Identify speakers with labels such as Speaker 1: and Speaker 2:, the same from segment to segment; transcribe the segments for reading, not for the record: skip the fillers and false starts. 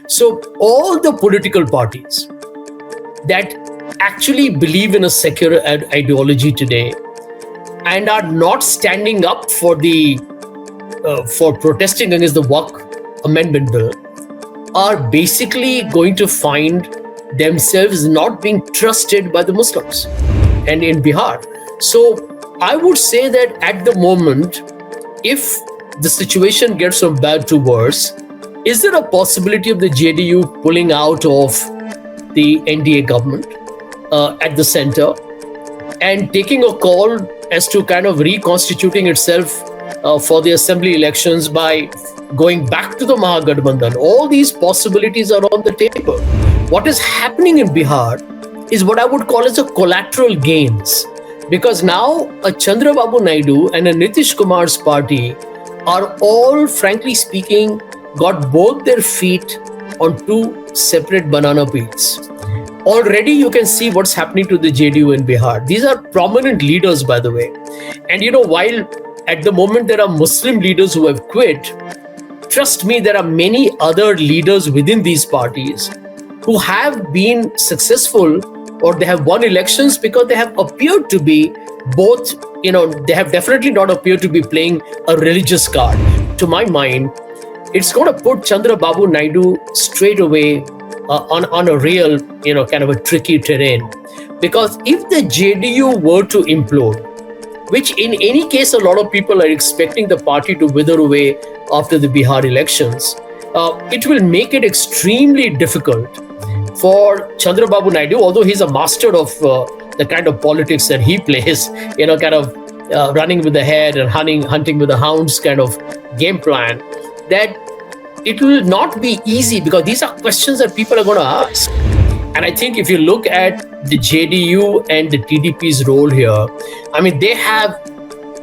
Speaker 1: So all the political parties that actually believe in a secular ideology today and are not standing up for for protesting against the Waqf Amendment Bill are basically going to find themselves not being trusted by the Muslims and in Bihar. So I would say that at the moment, if the situation gets from bad to worse, is there a possibility of the JDU pulling out of the NDA government at the center and taking a call as to kind of reconstituting itself for the assembly elections by going back to the Mahagathbandhan? All these possibilities are on the table. What is happening in Bihar is what I would call as a collateral gains, because now a Chandrababu Naidu and a Nitish Kumar's party are all, frankly speaking, got both their feet on two separate banana peels. Already you can see what's happening to the JDU in Bihar. These are prominent leaders, by the way. And while at the moment there are Muslim leaders who have quit, trust me, there are many other leaders within these parties who have been successful, or they have won elections because they have appeared to be both, they have definitely not appeared to be playing a religious card. To my mind, it's going to put Chandrababu Naidu straight away on a real, kind of a tricky terrain. Because if the JDU were to implode, which in any case, a lot of people are expecting the party to wither away after the Bihar elections, it will make it extremely difficult for Chandrababu Naidu, although he's a master of the kind of politics that he plays, kind of running with the head and hunting with the hounds kind of game plan, that it will not be easy, because these are questions that people are going to ask. And I think if you look at the JDU and the TDP's role here, I mean, they have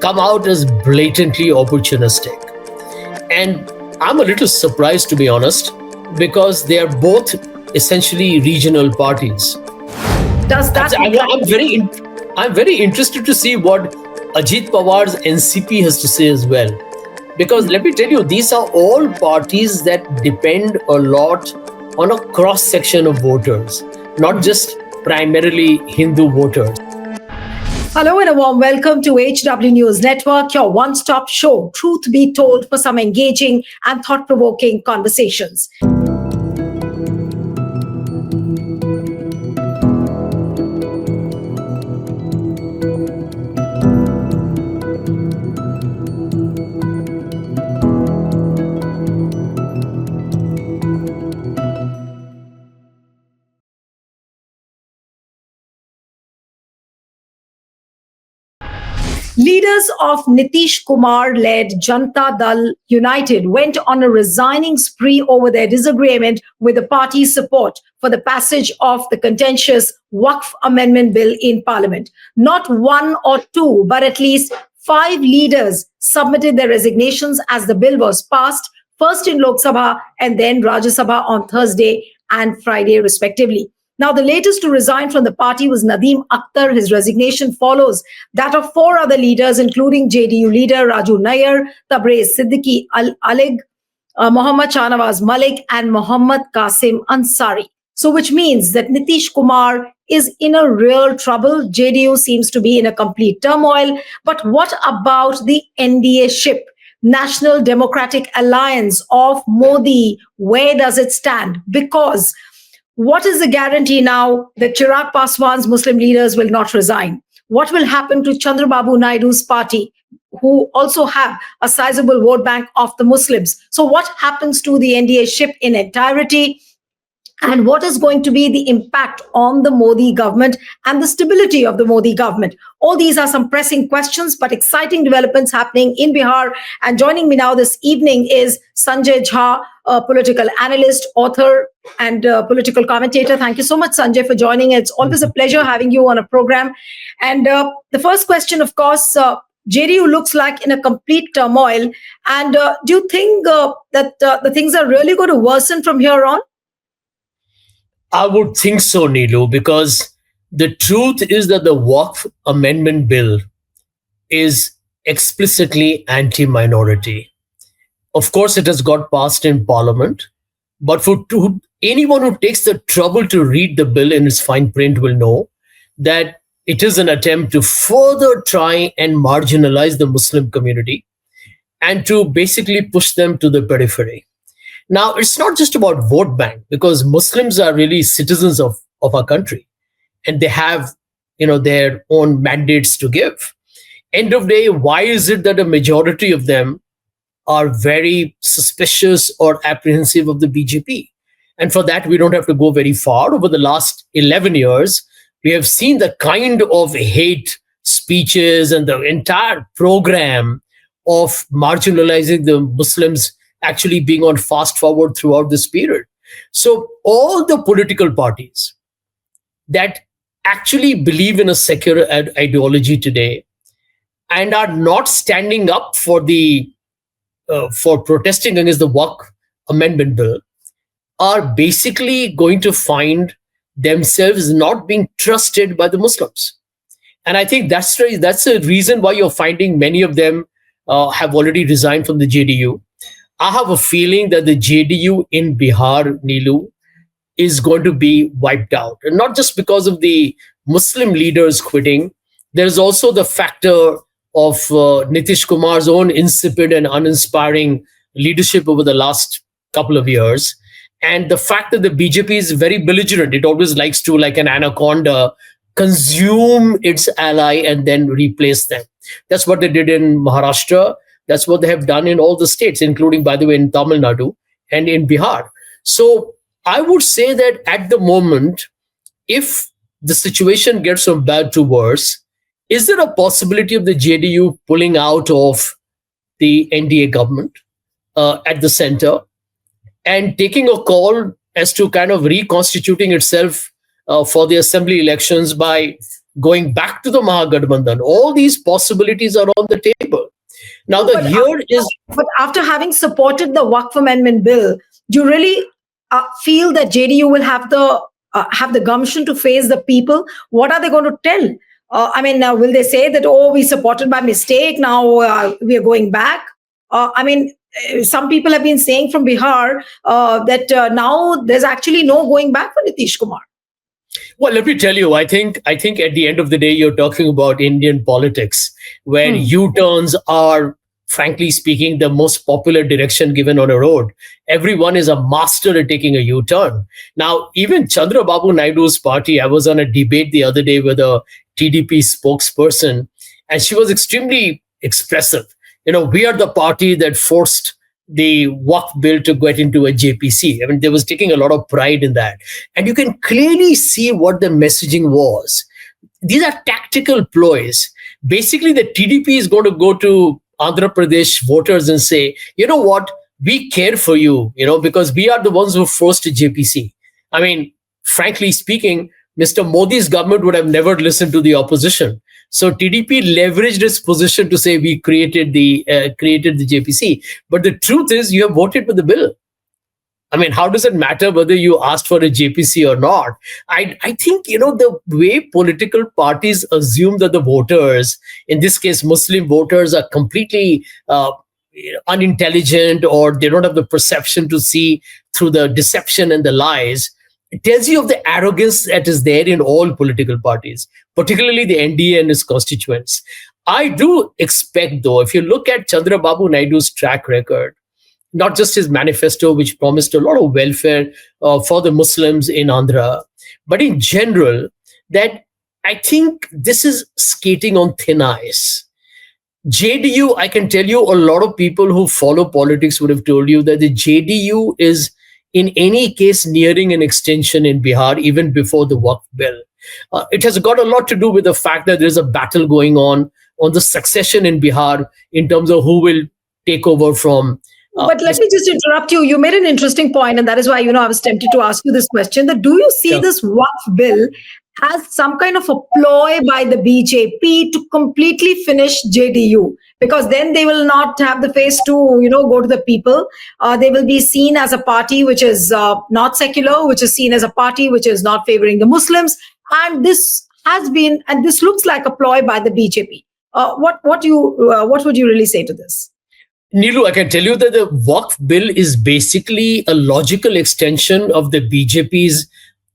Speaker 1: come out as blatantly opportunistic. And I'm a little surprised, to be honest, because they are both essentially regional parties.
Speaker 2: Does that?
Speaker 1: I'm very interested to see what Ajit Pawar's NCP has to say as well. Because let me tell you, these are all parties that depend a lot on a cross-section of voters, not just primarily Hindu voters.
Speaker 2: Hello and a warm welcome to HW News Network, your one-stop show, truth be told, for some engaging and thought-provoking conversations. Leaders of Nitish Kumar-led Janata Dal United went on a resigning spree over their disagreement with the party's support for the passage of the contentious Waqf Amendment Bill in Parliament. Not one or two, but at least 5 leaders submitted their resignations as the bill was passed, first in Lok Sabha and then Rajya Sabha on Thursday and Friday, respectively. Now, the latest to resign from the party was Nadeem Akhtar. His resignation follows that of 4 other leaders, including JDU leader Raju Nair, Tabrez Siddiqui Alig, Mohammad Shahnawaz Malik, and Mohammad Qasim Ansari. So, which means that Nitish Kumar is in a real trouble. JDU seems to be in a complete turmoil. But what about the NDA ship? National Democratic Alliance of Modi, where does it stand? Because what is the guarantee now that Chirag Paswan's Muslim leaders will not resign? What will happen to Chandrababu Naidu's party, who also have a sizable vote bank of the Muslims? So what happens to the NDA ship in entirety? And what is going to be the impact on the Modi government and the stability of the Modi government? All these are some pressing questions, but exciting developments happening in Bihar. And joining me now this evening is Sanjay Jha, a political analyst, author, and political commentator. Thank you so much, Sanjay, for joining. It's always a pleasure having you on a program. And the first question, of course, JDU looks like in a complete turmoil. And do you think that the things are really going to worsen from here on?
Speaker 1: I would think so, Neelu, because the truth is that the Waqf Amendment Bill is explicitly anti-minority. Of course, it has got passed in Parliament, But anyone who takes the trouble to read the bill in its fine print will know that it is an attempt to further try and marginalize the Muslim community and to basically push them to the periphery. Now, it's not just about vote bank, because Muslims are really citizens of our country, and they have, their own mandates to give. End of day, why is it that a majority of them are very suspicious or apprehensive of the BJP? And for that, we don't have to go very far. Over the last 11 years, we have seen the kind of hate speeches and the entire program of marginalizing the Muslims actually being on fast forward throughout this period. So, all the political parties that actually believe in a secular ideology today and are not standing up for protesting against the Waqf Amendment Bill are basically going to find themselves not being trusted by the Muslims. And I think that's a reason why you're finding many of them have already resigned from the JDU. I have a feeling that the JDU in Bihar, Neelu, is going to be wiped out. And not just because of the Muslim leaders quitting, there's also the factor of Nitish Kumar's own insipid and uninspiring leadership over the last couple of years. And the fact that the BJP is very belligerent. It always likes to, like an anaconda, consume its ally and then replace them. That's what they did in Maharashtra. That's what they have done in all the states, including, by the way, in Tamil Nadu and in Bihar. So I would say that at the moment, if the situation gets from bad to worse, is there a possibility of the JDU pulling out of the NDA government at the center and taking a call as to kind of reconstituting itself for the assembly elections by going back to the Mahagathbandhan? All these possibilities are on the table. Now,
Speaker 2: But after having supported the Waqf Amendment Bill, do you really feel that JDU will have the gumption to face the people? What are they going to tell? Will they say that, oh, we supported by mistake, now we are going back? Some people have been saying from Bihar that now there's actually no going back for Nitish Kumar.
Speaker 1: Well, let me tell you, I think at the end of the day, you're talking about Indian politics, where U-turns are, frankly speaking, the most popular direction given on a road. Everyone is a master at taking a U-turn. Now, even Chandrababu Naidu's party, I was on a debate the other day with a TDP spokesperson, and she was extremely expressive. We are the party that forced the Waqf Bill to get into a JPC. They was taking a lot of pride in that. And you can clearly see what the messaging was. These are tactical ploys. Basically, the TDP is going to go to Andhra Pradesh voters and say, you know what, we care for you, because we are the ones who forced a JPC. Frankly speaking, Mr. Modi's government would have never listened to the opposition. So TDP leveraged its position to say we created the JPC. But the truth is, you have voted for the bill. How does it matter whether you asked for a JPC or not? I think, the way political parties assume that the voters, in this case, Muslim voters, are completely unintelligent, or they don't have the perception to see through the deception and the lies. It tells you of the arrogance that is there in all political parties, particularly the NDA and its constituents. I do expect, though, if you look at Chandrababu Naidu's track record, not just his manifesto, which promised a lot of welfare for the Muslims in Andhra, but in general, that I think this is skating on thin ice. JDU, I can tell you, a lot of people who follow politics would have told you that the JDU is, in any case, nearing an extension in Bihar, even before the Waqf Bill. It has got a lot to do with the fact that there's a battle going on the succession in Bihar in terms of who will take over from.
Speaker 2: But let me just interrupt you. You made an interesting point, and that is why, I was tempted to ask you this question, that do you see this Waqf Bill as some kind of a ploy by the BJP to completely finish JDU? Because then they will not have the face to, go to the people. They will be seen as a party which is not secular, which is seen as a party which is not favoring the Muslims. And this looks like a ploy by the BJP. What would you really say to this?
Speaker 1: Neelu, I can tell you that the Waqf Bill is basically a logical extension of the BJP's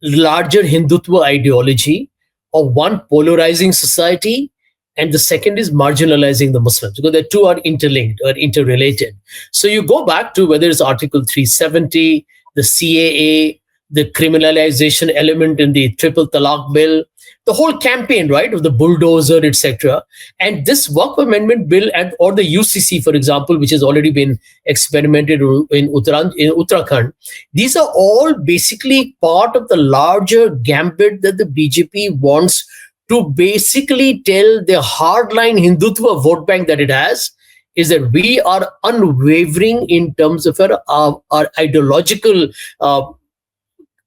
Speaker 1: larger Hindutva ideology of one polarizing society, and the second is marginalizing the Muslims, because the two are interlinked or interrelated. So you go back to whether it's Article 370, the CAA, the criminalization element in the Triple Talaq Bill, the whole campaign, right, of the bulldozer, etc. And this Waqf Amendment Bill and or the UCC, for example, which has already been experimented in Uttarakhand, these are all basically part of the larger gambit that the BJP wants to basically tell the hardline Hindutva vote bank that it has is that we are unwavering in terms of our ideological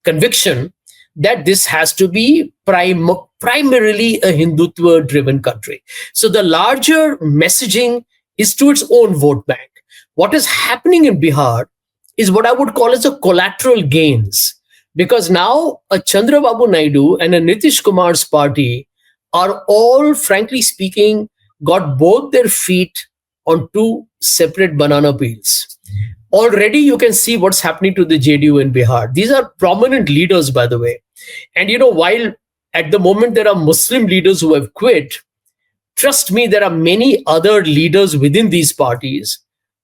Speaker 1: conviction that this has to be primarily a Hindutva driven country. So the larger messaging is to its own vote bank. What is happening in Bihar is what I would call as a collateral gains, because now a Chandrababu Naidu and a Nitish Kumar's party are all, frankly speaking, got both their feet on two separate banana peels. Already you can see what's happening to the JDU in Bihar. These are prominent leaders, by the way. And while at the moment there are Muslim leaders who have quit, trust me, there are many other leaders within these parties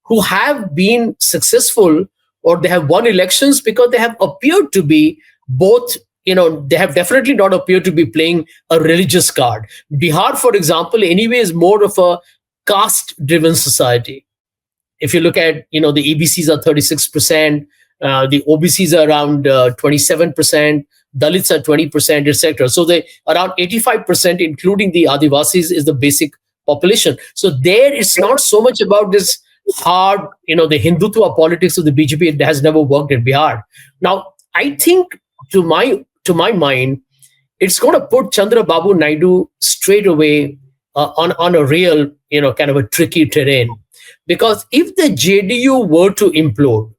Speaker 1: who have been successful, or they have won elections because they have appeared to be both, they have definitely not appeared to be playing a religious card. Bihar, for example, anyway, is more of a caste-driven society. If you look at, the EBCs are 36%, the OBCs are around 27%, Dalits are 20%, etc. So they around 85%, including the Adivasis, is the basic population. So there, it's not so much about this hard, the Hindutva politics of the BJP. It has never worked in Bihar. Now, I think, to my mind, it's going to put Chandrababu Naidu straight away on a real, kind of a tricky terrain. Because if the JDU were to implode,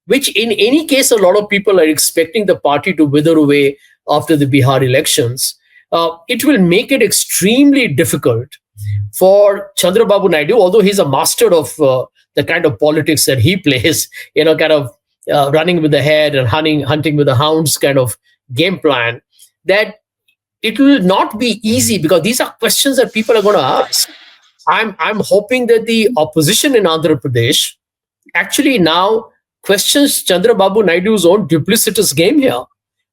Speaker 1: which in any case, a lot of people are expecting the party to wither away after the Bihar elections, it will make it extremely difficult for Chandrababu Naidu, although he's a master of the kind of politics that he plays, kind of running with the head and hunting with the hounds kind of game plan, that it will not be easy, because these are questions that people are going to ask. I'm hoping that the opposition in Andhra Pradesh actually now questions Chandrababu Naidu's own duplicitous game here,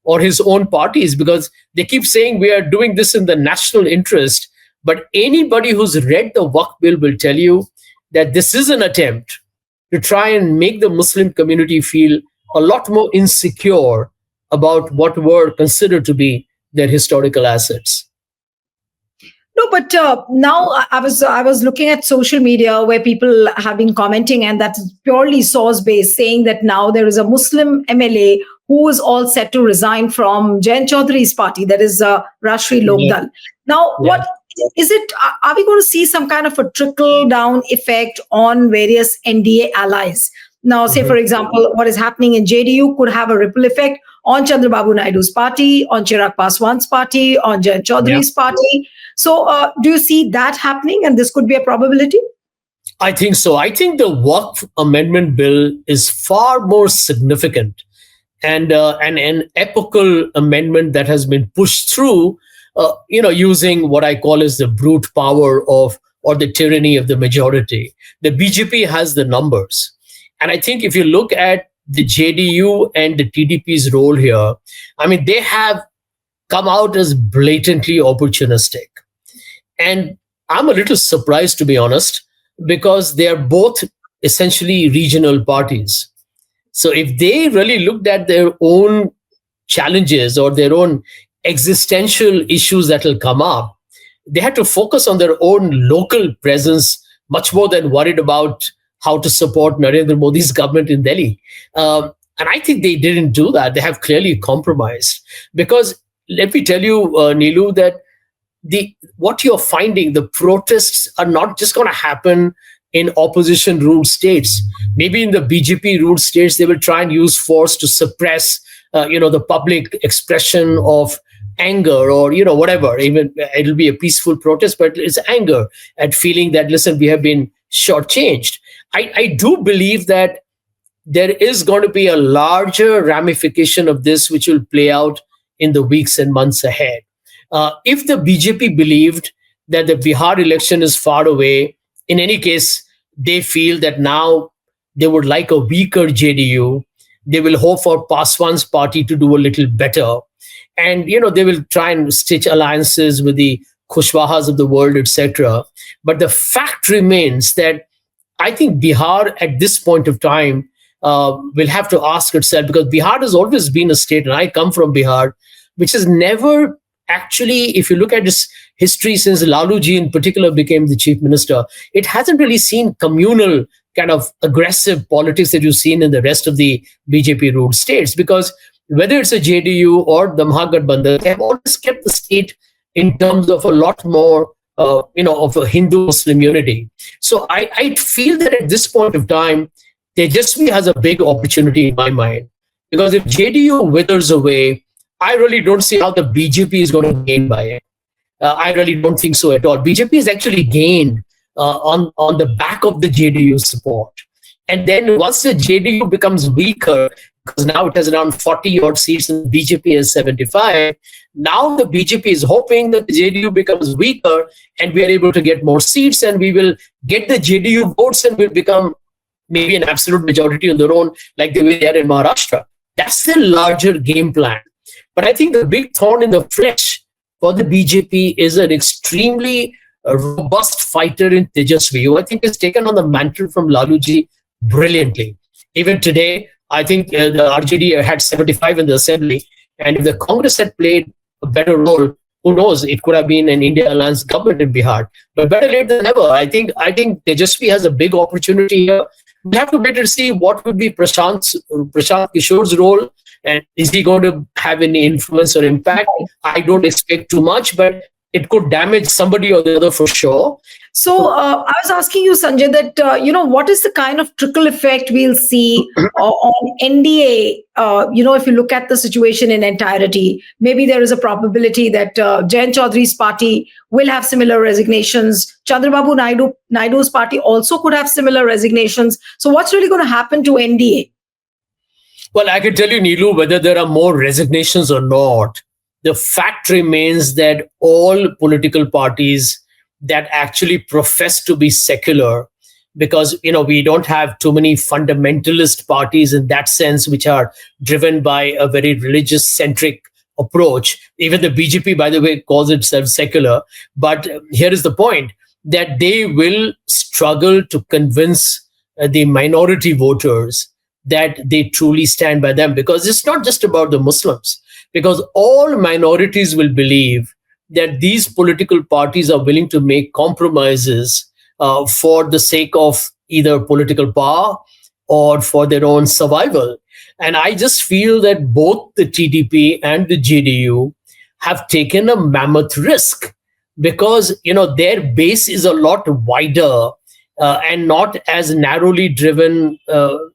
Speaker 1: or his own parties, because they keep saying we are doing this in the national interest. But anybody who's read the Waqf Bill will tell you that this is an attempt to try and make the Muslim community feel a lot more insecure about what were considered to be their historical assets.
Speaker 2: No, but now I was looking at social media where people have been commenting, and that's purely source based, saying that now there is a Muslim MLA who is all set to resign from Jayant Chaudhary's party, that is Rashtriya Lok Dal. Now, what is it? Are we going to see some kind of a trickle down effect on various NDA allies? Now, say, for example, what is happening in JDU could have a ripple effect on Chandrababu Naidu's party, on Chirag Paswan's party, on Jayant Chaudhary's party. So do you see that happening, and this could be a probability?
Speaker 1: I think so. I think the Waqf Amendment Bill is far more significant and an epochal amendment that has been pushed through, using what I call as the brute power of, or the tyranny of the majority. The BJP has the numbers. And I think if you look at the JDU and the TDP's role here, I mean, they have come out as blatantly opportunistic. And I'm a little surprised, to be honest, because they are both essentially regional parties. So if they really looked at their own challenges or their own existential issues that will come up, they had to focus on their own local presence much more than worried about how to support Narendra Modi's government in Delhi. And I think they didn't do that. They have clearly compromised. Because let me tell you, Neelu, that what you're finding, the protests are not just going to happen in opposition ruled states. Maybe in the BJP ruled states, they will try and use force to suppress, the public expression of anger, or, whatever. Even it'll be a peaceful protest, but it's anger at feeling that, listen, we have been shortchanged. I do believe that there is going to be a larger ramification of this, which will play out in the weeks and months ahead. If the BJP believed that the Bihar election is far away, in any case, they feel that now they would like a weaker JDU. They will hope for Paswan's party to do a little better. And, they will try and stitch alliances with the Kushwahas of the world, etc. But the fact remains that I think Bihar at this point of time will have to ask itself, because Bihar has always been a state, and I come from Bihar, which has never actually, if you look at its history since Laluji in particular became the chief minister, it hasn't really seen communal kind of aggressive politics that you've seen in the rest of the BJP ruled states. Because whether it's a JDU or the Mahagathbandhan, they have always kept the state in terms of a lot more of a Hindu-Muslim unity. So I feel that at this point of time, Tejasvi has a big opportunity in my mind. Because if JDU withers away, I really don't see how the BJP is going to gain by it. I really don't think so at all. BJP has actually gained on the back of the JDU support. And then once the JDU becomes weaker, because now it has around 40 odd seats and BJP has 75. Now the BJP is hoping that the JDU becomes weaker and we are able to get more seats and we will get the JDU votes and will become maybe an absolute majority on their own, like the way they are in Maharashtra. That's the larger game plan. But I think the big thorn in the flesh for the BJP is an extremely robust fighter in Tejasvi, who I think has taken on the mantle from Laluji brilliantly. Even today, I think the RJD had 75 in the assembly. And if the Congress had played a better role, who knows, it could have been an India Alliance government in Bihar. But better late than never. I think Tejasvi has a big opportunity here. We have to wait and see what would be Prashant Kishore's role. And is he going to have any influence or impact? I don't expect too much, but it could damage somebody or the other for sure.
Speaker 2: So I was asking you, Sanjay, that, what is the kind of trickle effect we'll see on NDA? If you look at the situation in entirety, maybe there is a probability that Jayant Chaudhary's party will have similar resignations. Chandrababu Naidu's party also could have similar resignations. So what's really going to happen to NDA?
Speaker 1: Well, I can tell you, Neelu, whether there are more resignations or not, the fact remains that all political parties that actually profess to be secular, because we don't have too many fundamentalist parties in that sense, which are driven by a very religious centric approach. Even the BJP, by the way, calls itself secular. But here is the point, that they will struggle to convince the minority voters that they truly stand by them, because it's not just about the Muslims, because all minorities will believe that these political parties are willing to make compromises for the sake of either political power or for their own survival. And I just feel that both the TDP and the JDU have taken a mammoth risk, because their base is a lot wider and not as narrowly driven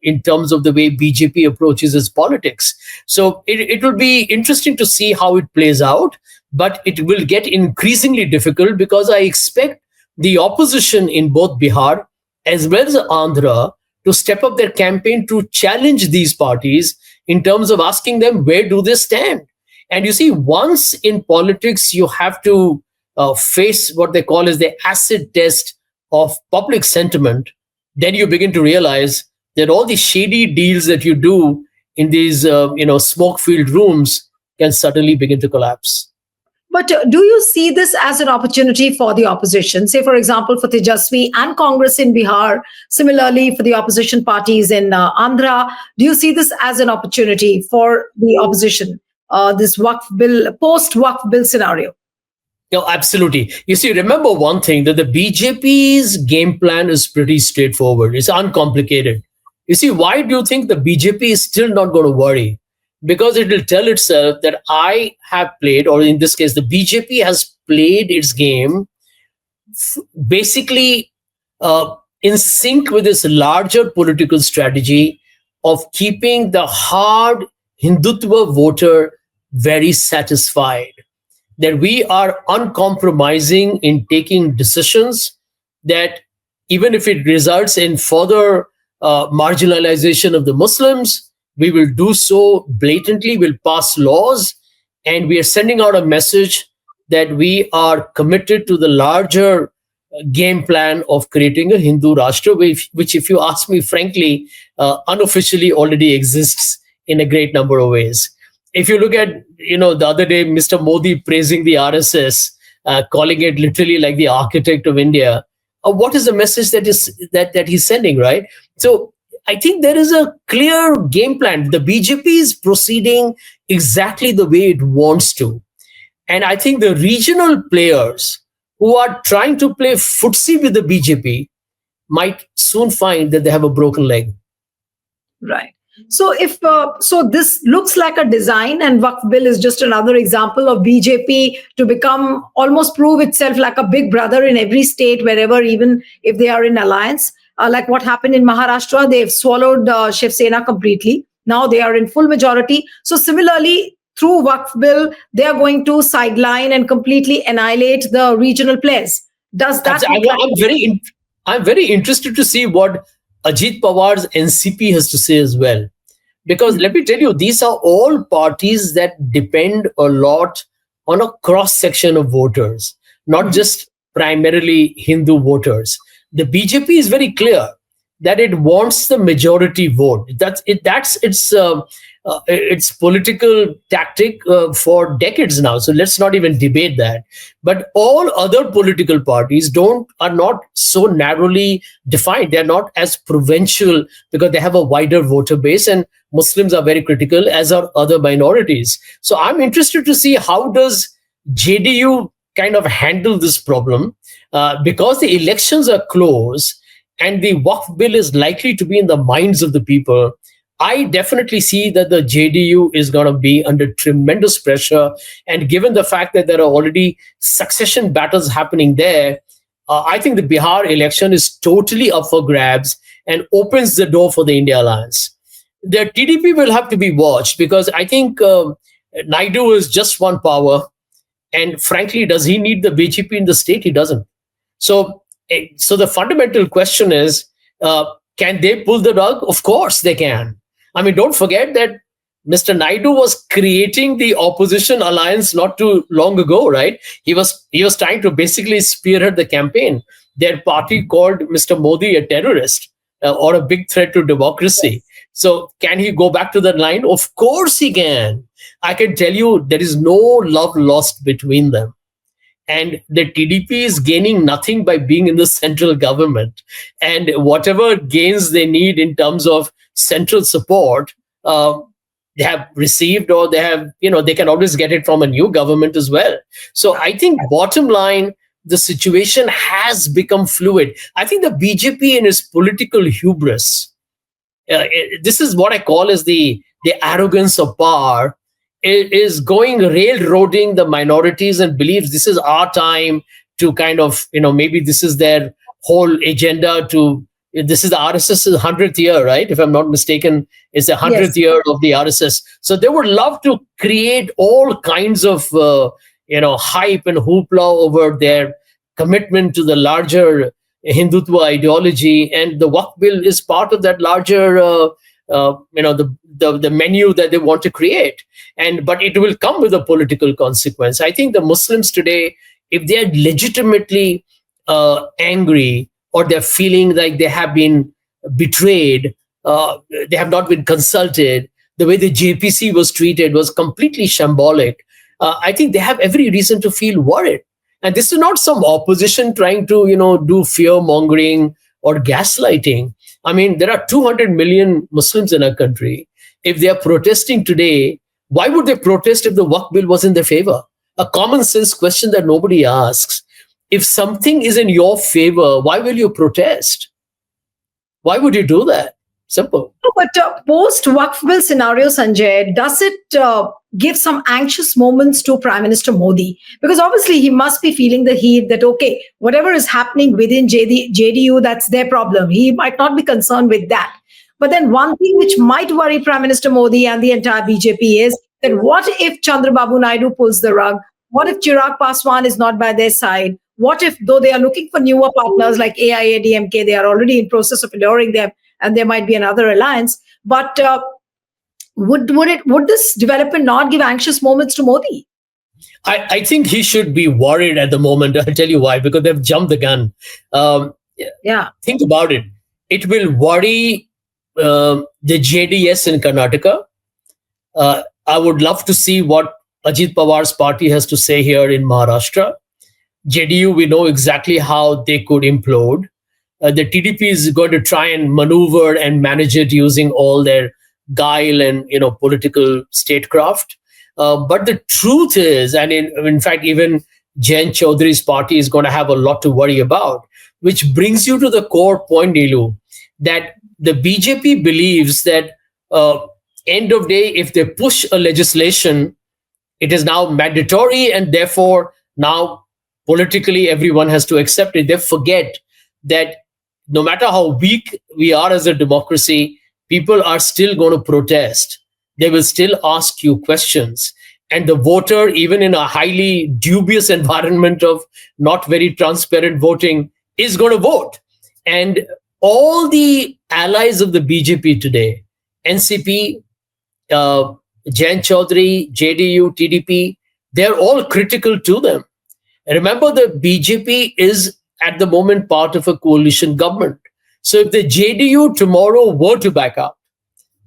Speaker 1: in terms of the way BJP approaches its politics. So it will be interesting to see how it plays out, but it will get increasingly difficult, because I expect the opposition in both Bihar as well as Andhra to step up their campaign to challenge these parties in terms of asking them, where do they stand? And you see, once in politics, you have to face what they call as the acid test of public sentiment. Then you begin to realize that all the shady deals that you do in these smoke-filled rooms can suddenly begin to collapse.
Speaker 2: But do you see this as an opportunity for the opposition? Say, for example, for Tejasvi and Congress in Bihar, similarly for the opposition parties in Andhra, do you see this as an opportunity for the opposition, this Waqf Bill, post-Waqf Bill scenario?
Speaker 1: Absolutely. You see, remember one thing, that the BJP's game plan is pretty straightforward. It's uncomplicated. You see, why do you think the BJP is still not going to worry? Because it will tell itself that I have played, or in this case, the BJP has played its game basically in sync with this larger political strategy of keeping the hard Hindutva voter very satisfied. That we are uncompromising in taking decisions that even if it results in further marginalization of the Muslims, we will do so blatantly, we'll pass laws, and we are sending out a message that we are committed to the larger game plan of creating a Hindu Rashtra, which, if you ask me frankly, unofficially already exists in a great number of ways. If you look at, the other day, Mr. Modi praising the RSS, calling it literally like the architect of India, what is the message that he's sending, right? So I think there is a clear game plan. The BJP is proceeding exactly the way it wants to. And I think the regional players who are trying to play footsie with the BJP might soon find that they have a broken leg.
Speaker 2: Right. So if so, this looks like a design, and Waqf Bill is just another example of BJP to become almost prove itself like a big brother in every state, wherever, even if they are in alliance. Like what happened in Maharashtra, they've swallowed Shiv Sena completely. Now they are in full majority. So similarly, through Waqf Bill, they are going to sideline and completely annihilate the regional players. Does that?
Speaker 1: I'm very interested to see what Ajit Pawar's NCP has to say as well. Because let me tell you, these are all parties that depend a lot on a cross section of voters, not just primarily Hindu voters. The BJP is very clear that it wants the majority vote. That's its political tactic for decades now. So let's not even debate that. But all other political parties are not so narrowly defined. They're not as provincial because they have a wider voter base, and Muslims are very critical, as are other minorities. So I'm interested to see how does JDU kind of handle this problem, because the elections are close and the Waqf Bill is likely to be in the minds of the people. I definitely see that the JDU is going to be under tremendous pressure. And given the fact that there are already succession battles happening there, I think the Bihar election is totally up for grabs and opens the door for the India Alliance. The TDP will have to be watched, because I think Naidu is just one power. And frankly, does he need the BJP in the state? He doesn't. So the fundamental question is, can they pull the rug? Of course they can. I mean, don't forget that Mr. Naidu was creating the opposition alliance not too long ago, right? He was trying to basically spearhead the campaign. Their party called Mr. Modi a terrorist or a big threat to democracy. So can he go back to that line? Of course he can. I can tell you there is no love lost between them. And the TDP is gaining nothing by being in the central government. And whatever gains they need in terms of central support, they have received, or they can always get it from a new government as well. So I think bottom line, the situation has become fluid. I think the BJP in its political hubris, this is what I call as the arrogance of power, is going railroading the minorities and believes this is our time to kind of, maybe this is their whole agenda this is the RSS's 100th year, right? If I'm not mistaken, it's the 100th year of the RSS. So they would love to create all kinds of, hype and hoopla over their commitment to the larger Hindutva ideology. And the Waqf Bill is part of that larger, the menu that they want to create. But it will come with a political consequence. I think the Muslims today, if they're legitimately angry, or they're feeling like they have been betrayed, they have not been consulted, the way the JPC was treated was completely shambolic. I think they have every reason to feel worried. And this is not some opposition trying to, do fear mongering or gaslighting. I mean, there are 200 million Muslims in our country. If they are protesting today, why would they protest if the Waqf Bill was in their favor? A common sense question that nobody asks. If something is in your favor, why will you protest? Why would you do that? Simple.
Speaker 2: But post Waqf Bill scenario, Sanjay, does it give some anxious moments to Prime Minister Modi? Because obviously he must be feeling the heat that, okay, whatever is happening within JDU, that's their problem. He might not be concerned with that. But then one thing which might worry Prime Minister Modi and the entire BJP is that what if Chandrababu Naidu pulls the rug? What if Chirag Paswan is not by their side? what if, though they are looking for newer partners like AIADMK, they are already in process of alluring them, and there might be another alliance. But would this development not give anxious moments to Modi?
Speaker 1: I think he should be worried at the moment. I'll tell you why, because they've jumped the gun. Um,
Speaker 2: Yeah.
Speaker 1: think about it. It will worry the JDS in Karnataka. I would love to see what Ajit Pawar's party has to say here in Maharashtra. JDU, we know exactly how they could implode. The TDP is going to try and maneuver and manage it using all their guile and political statecraft. But the truth is, and in fact, even Jain Chaudhary's party is going to have a lot to worry about, which brings you to the core point, Neelu, that the BJP believes that end of day, if they push a legislation, it is now mandatory, and therefore now politically everyone has to accept it. They forget that no matter how weak we are as a democracy, people are still going to protest. They will still ask you questions. And the voter, even in a highly dubious environment of not very transparent voting, is going to vote. And all the allies of the BJP today, NCP, Jain Chaudhary, JDU, TDP, they're all critical to them. Remember, the BJP is at the moment part of a coalition government. So if the JDU tomorrow were to back up,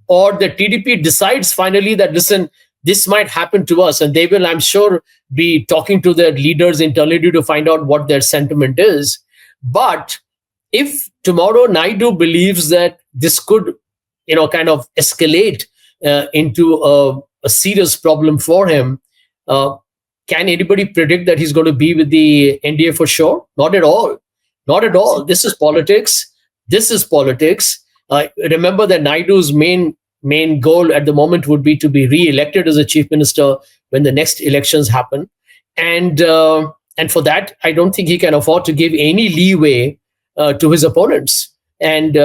Speaker 1: or the TDP decides finally that, listen, this might happen to us, and they will, I'm sure, be talking to their leaders internally to find out what their sentiment is. But if tomorrow Naidu believes that this could, kind of escalate into a serious problem for him, can anybody predict that he's going to be with the NDA for sure? Not at all. Not at all. This is politics. This is politics. Remember that Naidu's main goal at the moment would be to be re-elected as a chief minister when the next elections happen, and for that, I don't think he can afford to give any leeway to his opponents. And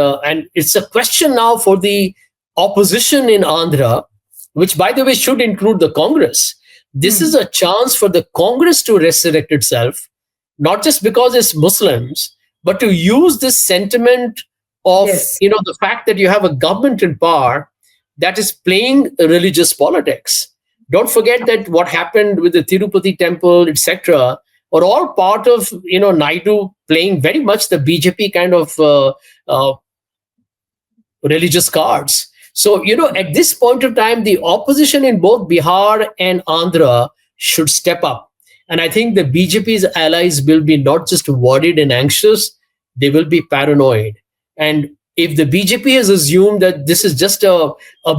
Speaker 1: it's a question now for the opposition in Andhra, which, by the way, should include the Congress. This is a chance for the Congress to resurrect itself, not just because it's Muslims, but to use this sentiment of the fact that you have a government in power that is playing religious politics. Don't forget that what happened with the Tirupati temple, etc., are all part of Naidu playing very much the BJP kind of religious cards. So at this point of time, the opposition in both Bihar and Andhra should step up, and I think the BJP's allies will be not just worried and anxious; they will be paranoid. And if the BJP has assumed that this is just a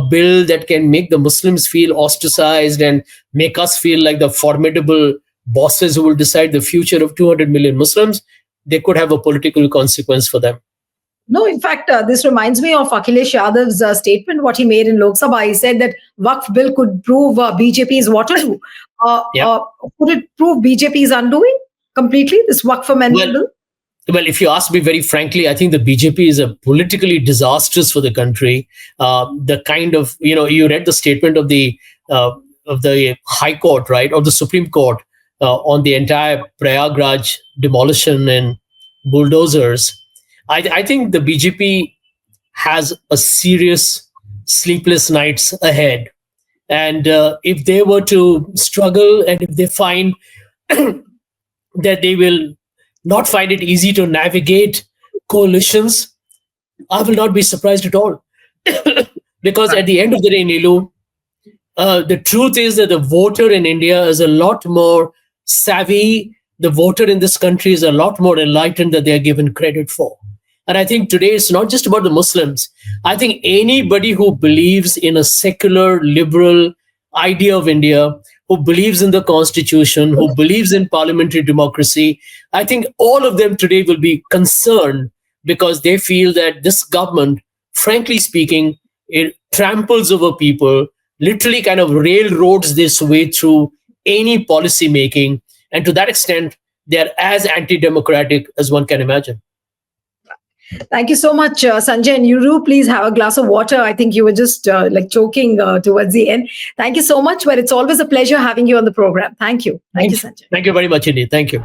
Speaker 1: bill that can make the Muslims feel ostracized and make us feel like the formidable bosses who will decide the future of 200 million Muslims, they could have a political consequence for them.
Speaker 2: No, in fact, this reminds me of Akhilesh Yadav's statement, what he made in Lok Sabha. He said that Waqf Bill could prove BJP's Waterloo. Could it prove BJP's undoing completely, this Waqf Amendment Bill?
Speaker 1: Well, if you ask me very frankly, I think the BJP is a politically disastrous for the country. The kind of, you read the statement of the High Court, right, or the Supreme Court on the entire Prayagraj demolition and bulldozers. I think the BJP has a serious sleepless nights ahead. And if they were to struggle, and if they find that they will not find it easy to navigate coalitions, I will not be surprised at all. Because at the end of the day, Neelu, the truth is that the voter in India is a lot more savvy. The voter in this country is a lot more enlightened than they are given credit for. And I think today it's not just about the Muslims. I think anybody who believes in a secular, liberal idea of India, who believes in the constitution, who believes in parliamentary democracy, I think all of them today will be concerned because they feel that this government, frankly speaking, it tramples over people, literally kind of railroads this way through any policy making. And to that extent, they're as anti-democratic as one can imagine.
Speaker 2: Thank you so much, Sanjay. And you do please have a glass of water. I think you were just like choking towards the end. Thank you so much. But it's always a pleasure having you on the program. Thank you. Thank you, Sanjay.
Speaker 1: Thank you very much, indeed. Thank you.